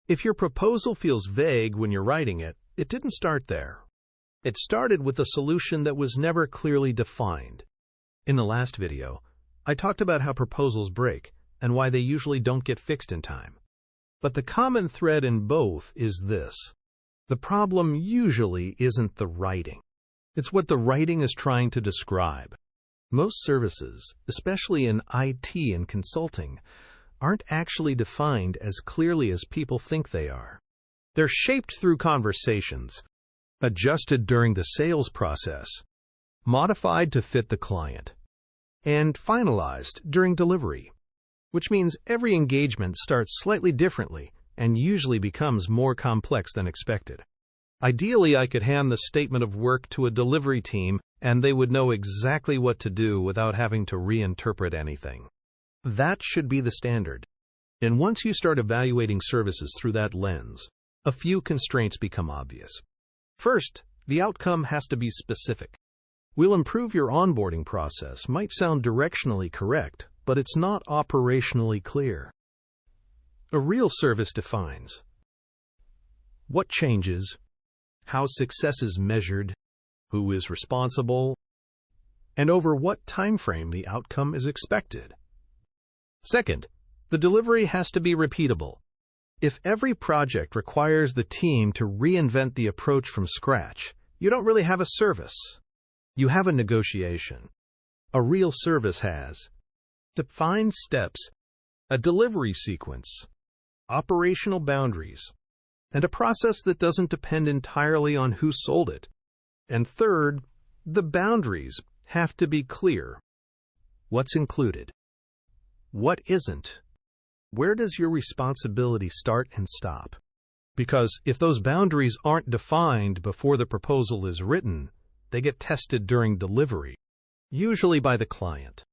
If your proposal feels vague when you're writing it, it didn't start there. It started with a solution that was never clearly defined. In the last video, I talked about how proposals break and why they usually don't get fixed in time. But the common thread in both is this. The problem usually isn't the writing. It's what the writing is trying to describe. Most services, especially in IT and consulting, aren't actually defined as clearly as people think they are. They're shaped through conversations, adjusted during the sales process, modified to fit the client, and finalized during delivery, which means every engagement starts slightly differently and usually becomes more complex than expected. Ideally, I could hand the statement of work to a delivery team and they would know exactly what to do without having to reinterpret anything. That should be the standard. And once you start evaluating services through that lens, a few constraints become obvious. First, the outcome has to be specific. "We'll improve your onboarding process" might sound directionally correct, but it's not operationally clear. A real service defines what changes, how success is measured, who is responsible, and over what time frame the outcome is expected. Second, the delivery has to be repeatable. If every project requires the team to reinvent the approach from scratch, you don't really have a service. You have a negotiation. A real service has defined steps, a delivery sequence, operational boundaries, and a process that doesn't depend entirely on who sold it. And third, the boundaries have to be clear. What's included? What isn't? Where does your responsibility start and stop? Because if those boundaries aren't defined before the proposal is written, they get tested during delivery, usually by the client.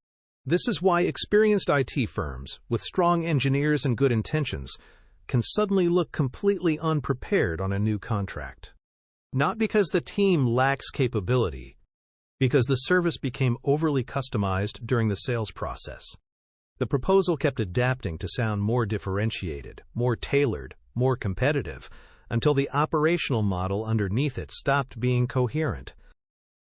This is why experienced IT firms with strong engineers and good intentions can suddenly look completely unprepared on a new contract. Not because the team lacks capability, because the service became overly customized during the sales process. The proposal kept adapting to sound more differentiated, more tailored, more competitive, until the operational model underneath it stopped being coherent.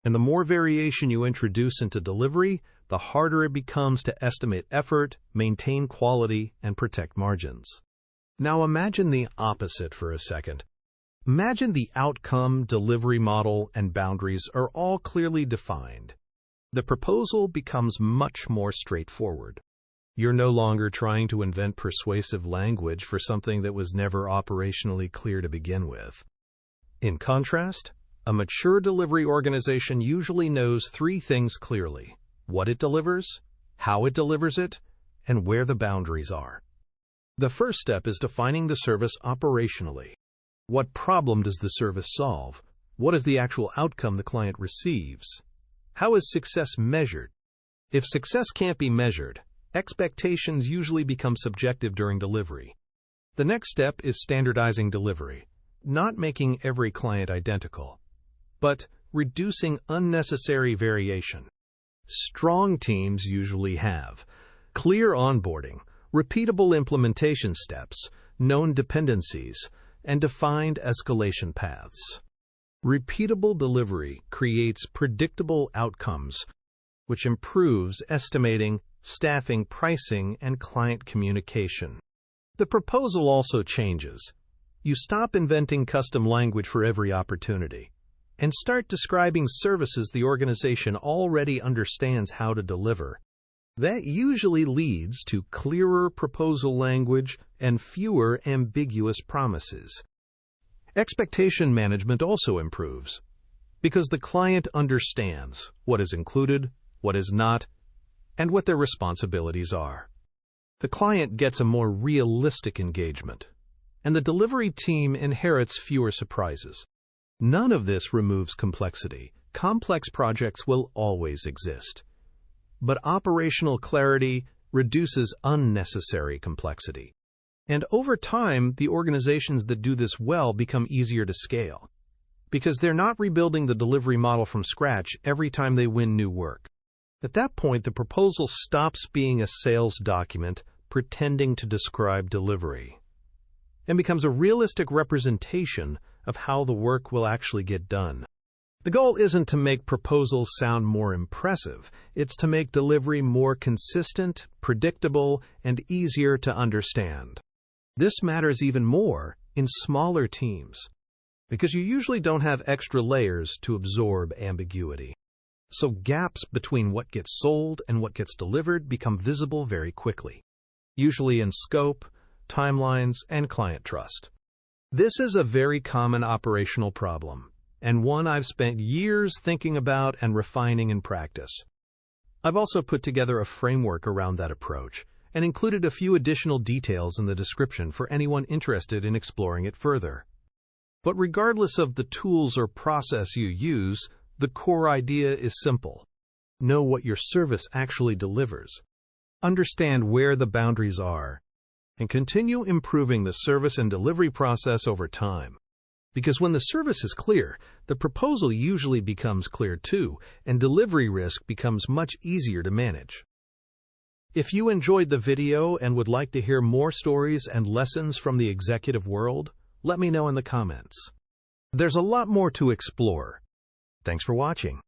And the more variation you introduce into delivery, the harder it becomes to estimate effort, maintain quality, and protect margins. Now imagine the opposite for a second. Imagine the outcome, delivery model, and boundaries are all clearly defined. The proposal becomes much more straightforward. You're no longer trying to invent persuasive language for something that was never operationally clear to begin with. In contrast, a mature delivery organization usually knows three things clearly: what it delivers, how it delivers it, and where the boundaries are. The first step is defining the service operationally. What problem does the service solve? What is the actual outcome the client receives? How is success measured? If success can't be measured, expectations usually become subjective during delivery. The next step is standardizing delivery, not making every client identical, but reducing unnecessary variation. Strong teams usually have clear onboarding, repeatable implementation steps, known dependencies, and defined escalation paths. Repeatable delivery creates predictable outcomes, which improves estimating, staffing, pricing, and client communication. The proposal also changes. You stop inventing custom language for every opportunity and start describing services the organization already understands how to deliver. That usually leads to clearer proposal language and fewer ambiguous promises. Expectation management also improves because the client understands what is included, what is not, and what their responsibilities are. The client gets a more realistic engagement, and the delivery team inherits fewer surprises. None of this removes complexity. Complex projects will always exist. But operational clarity reduces unnecessary complexity. And over time, the organizations that do this well become easier to scale, because they're not rebuilding the delivery model from scratch every time they win new work. At that point, the proposal stops being a sales document pretending to describe delivery. and becomes a realistic representation of how the work will actually get done. The goal isn't to make proposals sound more impressive, it's to make delivery more consistent, predictable, and easier to understand. This matters even more in smaller teams, because you usually don't have extra layers to absorb ambiguity. So gaps between what gets sold and what gets delivered become visible very quickly, usually in scope, timelines, and client trust. This is a very common operational problem, and one I've spent years thinking about and refining in practice. I've also put together a framework around that approach and included a few additional details in the description for anyone interested in exploring it further. But regardless of the tools or process you use, the core idea is simple. Know what your service actually delivers. Understand where the boundaries are, and continue improving the service and delivery process over time. Because when the service is clear, the proposal usually becomes clear too, and delivery risk becomes much easier to manage. If you enjoyed the video and would like to hear more stories and lessons from the executive world, let me know in the comments. There's a lot more to explore. Thanks for watching.